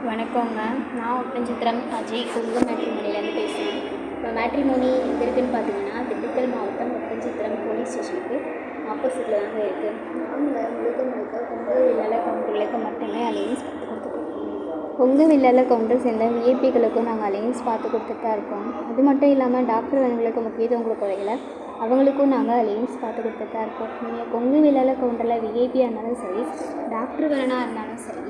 வணக்கங்க. நான் ஒட்டன்சத்திரம் அஜய் கொங்கு மேட்ரிமோனிலேருந்து பேசுகிறேன். இப்போ மேட்ரிமோனி எங்கே இருக்குதுன்னு பார்த்தீங்கன்னா, திண்டுக்கல் மாவட்டம் ஒட்டன்சத்திரம் போலீஸ் ஸ்டேஷனுக்கு ஆப்போசிட்டில் தாங்க இருக்குது. நாங்கள் முழுக்க கொங்கு வில்லாள கவுண்டர்களுக்கு மட்டுமே அலையன்ஸ் பார்த்து கொடுத்துருக்கோம். கொங்கு வில்லாள கவுண்டர் சேர்ந்த விஐபிகளுக்கும் நாங்கள் அலையன்ஸ் பார்த்து கொடுத்துட்டு தான் இருக்கோம். அது மட்டும் இல்லாமல் டாக்டர் வேணுங்களுக்கு முக்கியத்துவம் கொடுக்கறதில்ல, அவங்களுக்கும் நாங்கள் அலையன்ஸ் பார்த்து கொடுத்துட்டு தான் இருக்கோம். நீங்கள் கொங்கு வில்லாள கவுண்டரில் விஐபியாக இருந்தாலும் சரி, டாக்டர் வேணால் இருந்தாலும் சரி,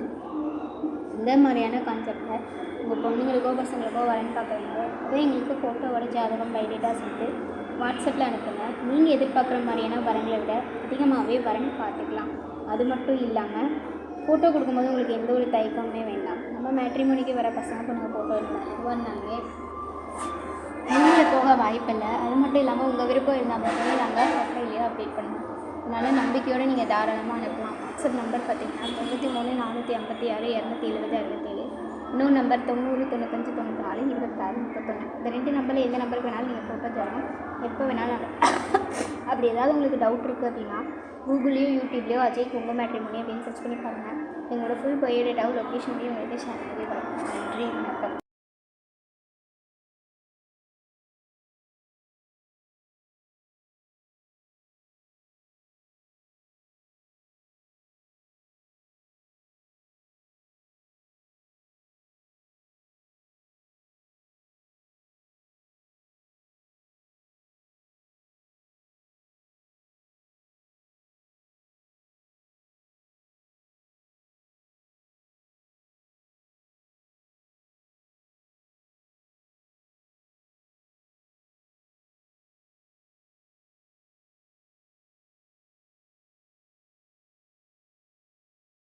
இந்த மாதிரியான கான்செப்டில் உங்கள் பொண்ணுங்களுக்கோ பசங்களுக்கோ வரன் பார்க்குறீங்க, அதே எங்களுக்கு ஃபோட்டோவோட ஜாதகம் பைடேட்டாக சேர்த்து வாட்ஸ்அப்பில் அனுப்புங்க. நீங்கள் எதிர்பார்க்குற மாதிரியான வரங்களை விட அதிகமாகவே வரன் பார்த்துக்கலாம். அது மட்டும் இல்லாமல் ஃபோட்டோ கொடுக்கும்போது உங்களுக்கு எந்த ஒரு தயக்கமுமே வேண்டாம். நம்ம மேட்ரிமோனிக்கு வர பசங்க பொண்ணுங்க ஃபோட்டோ இருந்தாலே நீங்கள் போக வாய்ப்பில்லை. அது மட்டும் இல்லாமல் உங்கள் விருப்பம் இருந்தால் மட்டுமே நாங்கள் ப்ரொஃபைலையே அப்டேட் பண்ணுவோம். அதனால் நம்பிக்கையோடு நீங்கள் தாராளமாக அனுப்பலாம். வாட்ஸ்அப் நம்பர் பார்த்தீங்கன்னா 93 456 270 67. இன்னொரு நம்பர் 90 95 94 26 31. இந்த 2 நம்பரில் எந்த நம்பருக்கு வேணாலும் நீங்கள் ஃபோட்டோ தரணும், எப்போ வேணாலும் அப்படி ஏதாவது உங்களுக்கு டவுட் இருக்குது அப்படின்னா கூகுள்லேயோ யூடியூப்லேயோ அஜய் கொங்கு மேட்ரிமோனி அப்படின்னு சர்ச் பண்ணி பாருங்கள். எங்களோட ஃபுல் பயோடேட்டாவும் லொக்கேஷன்லேயும் உங்களுக்கு ஷேர் பண்ணி பாருங்கள். நன்றி, வணக்கம்.